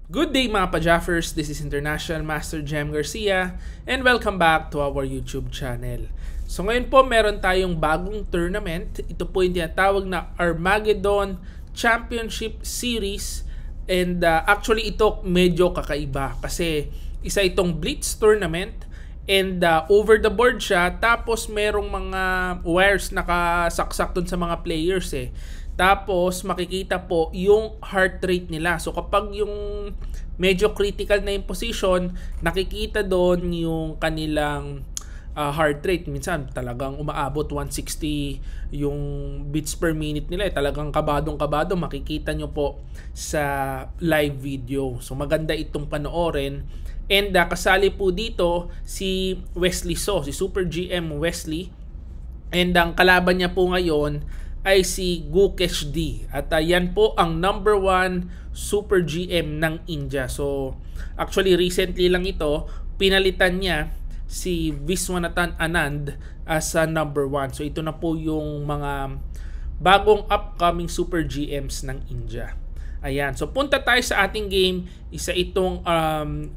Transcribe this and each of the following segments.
Good day mga pa-Jaffers, this is International Master Jem Garcia and welcome back to our YouTube channel. So ngayon po meron tayong bagong tournament. Ito po yung tinatawag na Armageddon Championship Series and actually ito medyo kakaiba kasi isa itong Blitz tournament and over the board siya, tapos merong mga wires nakasaksak dun sa mga players eh. Tapos makikita po yung heart rate nila. So kapag yung medyo critical na yung position, nakikita doon yung kanilang heart rate. Minsan talagang umaabot 160 yung beats per minute nila. Talagang kabadong-kabado. Makikita nyo po sa live video. So maganda itong panoorin. And kasali po dito si Wesley So, si Super GM Wesley. And ang kalaban niya po ngayon ay si Gukesh D. At yan po ang number 1 Super GM ng India. So, actually recently lang ito, pinalitan niya si Viswanathan Anand as number 1. So, ito na po yung mga bagong upcoming Super GMs ng India. Ayan. So, punta tayo sa ating game. Isa itong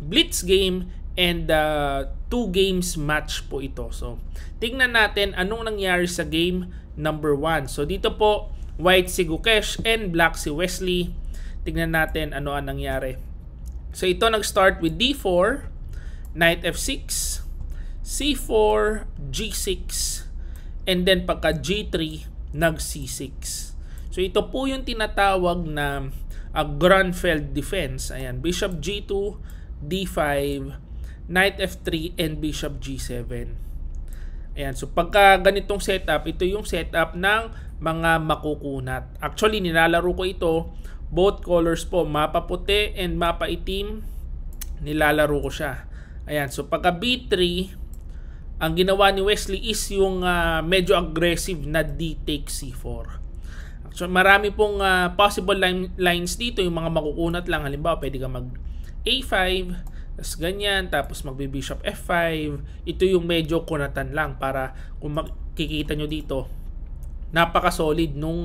Blitz game and 2 games match po ito. So, tingnan natin anong nangyari sa game number 1. So, dito po, white si Gukesh and black si Wesley. Tingnan natin ano ang nangyari. So, ito nag-start with D4, Knight F6, C4, G6, and then pagka G3, nag-C6. So, ito po yung tinatawag na Grunfeld defense. Ayan, Bishop G2, D5, Knight F3, and Bishop G7. Ayan, so pagka ganitong setup, ito yung setup ng mga makukunat. Actually, nilalaro ko ito, both colors po, mapa puti and mapa itim, nilalaro ko siya. Ayan, so pagka B3, ang ginawa ni Wesley is yung medyo aggressive na D take C4. Actually, marami pong possible lines dito, yung mga makukunat lang. Halimbawa, pwede ka mag A5, tapos ganyan, tapos magbe-bishop F5. Ito yung medyo kunatan lang para kung makikita nyo dito, napaka-solid nung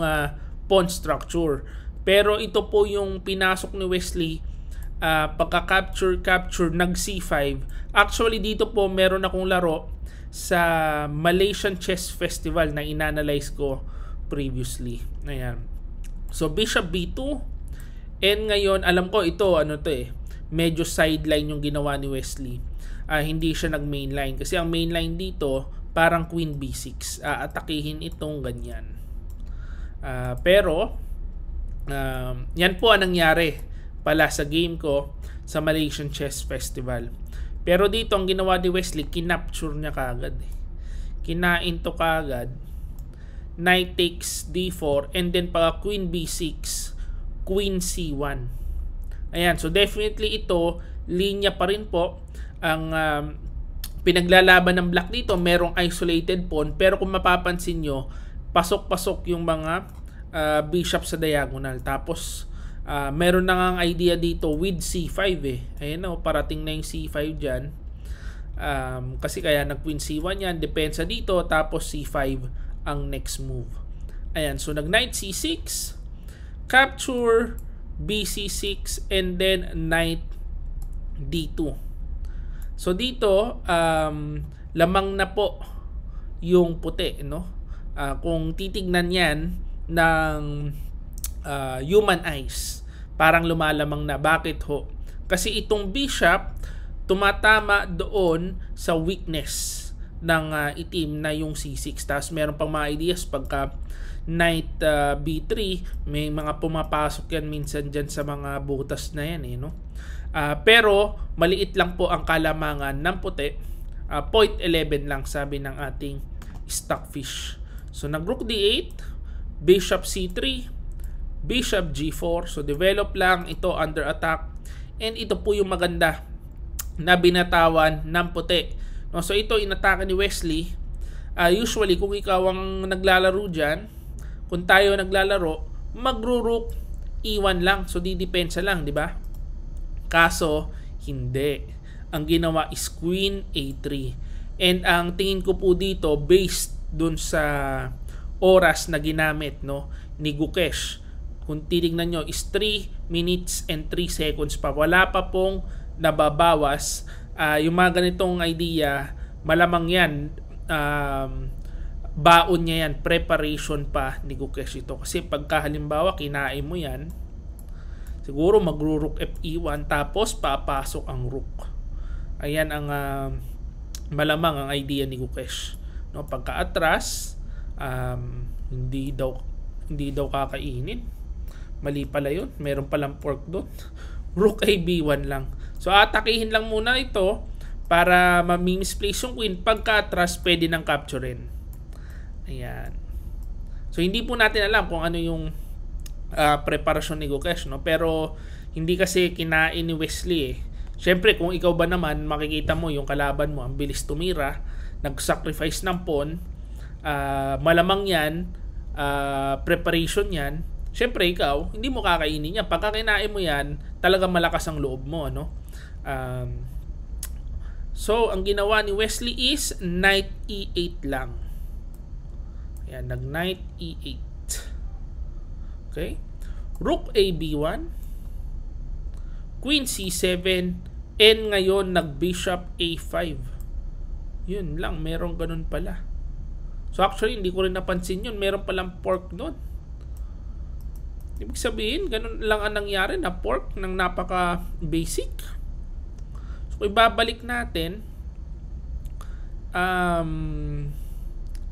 pawn structure. Pero ito po yung pinasok ni Wesley, pagka-capture, nag-C5. Actually, dito po meron akong laro sa Malaysian Chess Festival na inanalyze ko previously. Ayan. So, Bishop B2. And ngayon, alam ko ito, ano to eh, medyo sideline yung ginawa ni Wesley. Hindi siya nag-mainline. Kasi ang mainline dito, parang Queen B6. Atakihin itong ganyan. Pero, yan po ang nangyari pala sa game ko sa Malaysian Chess Festival. Pero dito, ang ginawa ni Wesley, kinapture niya kagad. Kinain to kagad. Knight takes D4. And then, pagka Queen B6, Queen C1. Ayan, so definitely ito, linya pa rin po. Ang pinaglalaban ng black dito, merong isolated pawn. Pero kung mapapansin nyo, pasok-pasok yung mga bishop sa diagonal. Tapos, meron na ngang idea dito with C5 eh. Ayan o, parating na yung C5 dyan. Kasi kaya nag-Queen C1 yan, depensa dito. Tapos C5 ang next move. Ayan, so nag-Knight C6, capture, BC6, and then Knight D2. So dito, lamang na po yung puti, no? Kung titignan yan ng human eyes, parang lumalamang na. Bakit ho? Kasi itong bishop, tumatama doon sa weakness ng itim na yung C6. Tapos meron pang mga ideas pagka Knight B3, may mga pumapasok yan minsan dyan sa mga butas na yan eh, no? Pero maliit lang po ang kalamangan ng puti. 0.11 lang sabi ng ating stockfish. So nag-rook D8, Bishop C3, Bishop G4. So develop lang ito under attack. And ito po yung maganda na binatawan ng puti. No, so ito inatake ni Wesley. Usually kung ikaw ang naglalaro dyan, kung tayo naglalaro, magro-rook E1 lang. So didepensa lang, di ba? Kaso hindi. Ang ginawa is Queen A3. And ang tingin ko po dito based dun sa oras na ginamit, no, ni Gukesh. kung titignan nyo, is 3 minutes and 3 seconds pa. Wala pa pong nababawas. Yung mga ganitong idea, malamang yan, baon niya yan, preparation pa ni Gukesh ito. Kasi pagka halimbawa kinain mo yan, siguro magro-rook FE1 tapos papasok ang rook. Ayan ang malamang ang idea ni Gukesh. No, pagka atras, hindi daw kakainin. Mali pala yun. Meron palang pork doon. Rook AB1 lang. So atakihin lang muna ito para ma-misplace yung queen. Pagka atras, pwede nang capturein. Ayan. So hindi po natin alam kung ano yung preparasyon ni Gukesh, no? Pero hindi kasi kinain ni Wesley eh. Siyempre kung ikaw ba naman, makikita mo yung kalaban mo ang bilis tumira, nag-sacrifice ng pawn, malamang yan, preparation yan. Siyempre ikaw, hindi mo kakainin yan. Pagka kinain mo yan, talagang malakas ang loob mo, no? So ang ginawa ni Wesley is knight E8 lang. Ayan, nag-knight E8. Okay? Rook AB1, Queen C7, and ngayon nag-Bishop A5. Yun lang, meron ganun pala. So actually, hindi ko rin napansin yun. Meron palang pork doon. Ibig sabihin, ganun lang ang nangyari na pork ng napaka-basic. So ibabalik natin.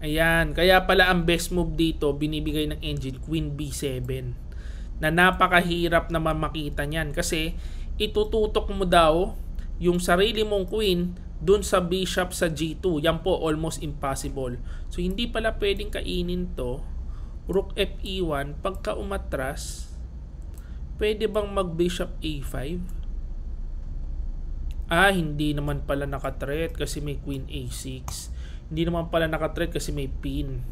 Ayan, kaya pala ang best move dito, binibigay ng engine, Queen B7. Na napakahirap na makita niyan kasi itututok mo daw yung sarili mong queen dun sa bishop sa G2. Yan po, almost impossible. So hindi pala pwedeng kainin to. Rook FE1, pagka umatras, pwede bang mag-bishop A5? Hindi naman pala nakatreat kasi may queen A6. Hindi naman pala nakatreat kasi may pin.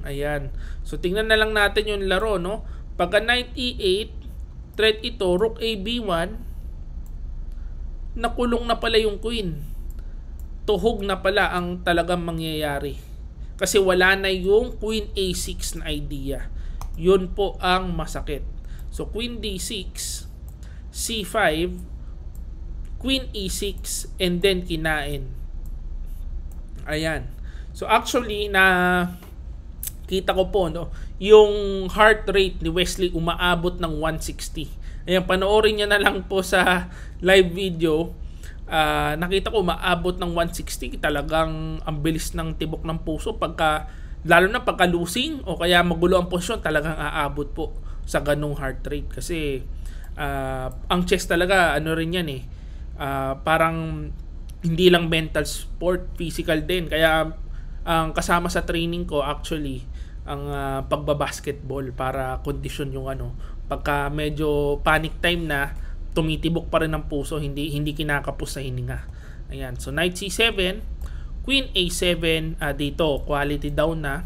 Ayan. So tingnan na lang natin yung laro, no? Pagka knight E8, threat ito, rook AB1, nakulong na pala yung queen. Tuhog na pala ang talagang mangyayari. Kasi wala na yung Queen A6 na idea. Yun po ang masakit. So Queen D6, C5, Queen E6, and then kinain. Ayan. So actually, kita ko po, no, yung heart rate ni Wesley umaabot ng 160. Ayan, panoorin niya na lang po sa live video. Nakita ko maabot ng 160, talagang ang bilis ng tibok ng puso lalo na pagka losing o kaya magulo ang posisyon, talagang aabot po sa ganung heart rate kasi ang chess talaga ano rin yan eh, parang hindi lang mental sport, physical din. Kaya ang kasama sa training ko actually ang pagbabasketball para kondisyon yung pagka medyo panic time na, tumitibok pa rin ang puso, hindi kinakapos sa hininga. Ayan, so knight C7, Queen A7, dito quality down na.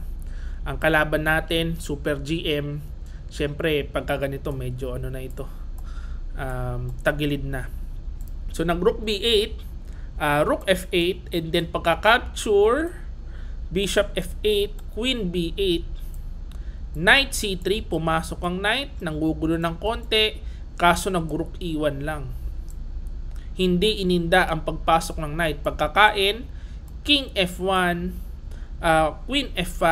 Ang kalaban natin, Super GM. Siyempre, pagka ganito medyo na ito, tagilid na. So nag-rook B8, rook F8, and then pagka-capture, Bishop F8, Queen B8, Knight C3, pumasok ang knight, nanggugulo ng konti. Kaso nag-rook E1 lang. Hindi ininda ang pagpasok ng knight. Pagkakain, King F1, Queen F5,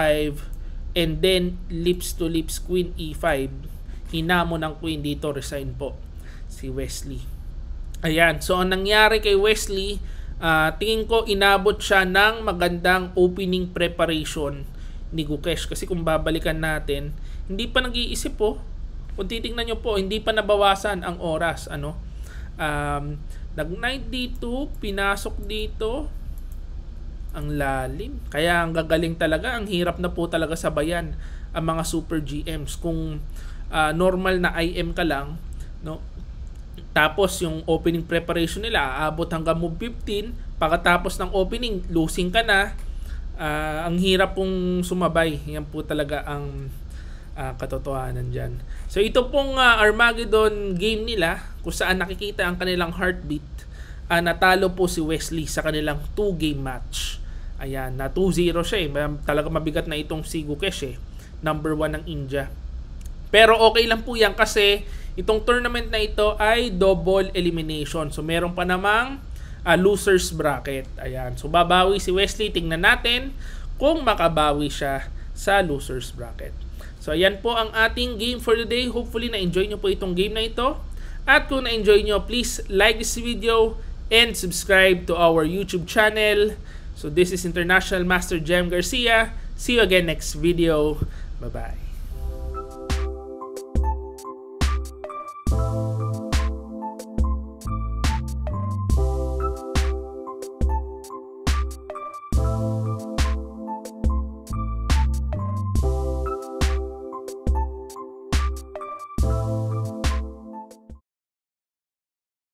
and then lips to lips Queen E5. Hinamon ng queen dito, resign po si Wesley. Ayan, so ang nangyari kay Wesley, tingin ko inabot siya ng magandang opening preparation ni Gukesh. Kasi kung babalikan natin, hindi pa nag-iisip po. Kung titignan nyo po, hindi pa nabawasan ang oras. Nag-knight dito, pinasok dito. Ang lalim. Kaya ang gagaling talaga, ang hirap na po talaga sabayan ang mga super GMs. Kung normal na IM ka lang, no? Tapos yung opening preparation nila, aabot hanggang move 15. Pagkatapos ng opening, losing ka na. Ang hirap pong sumabay. Yan po talaga ang katotohanan dyan. So ito pong Armageddon game nila, kung saan nakikita ang kanilang heartbeat, natalo po si Wesley sa kanilang 2-game match. Ayan, na 2-0 siya eh. Talaga mabigat na itong si Gukesh eh. Number 1 ng India. Pero okay lang po yan kasi itong tournament na ito ay double elimination. So meron pa namang losers bracket. Ayan. So babawi si Wesley. Tingnan natin kung makabawi siya sa losers bracket. So ayan po ang ating game for today. Hopefully na-enjoy nyo po itong game na ito. At kung na-enjoy nyo, please like this video and subscribe to our YouTube channel. So this is International Master Jem Garcia. See you again next video. Bye-bye.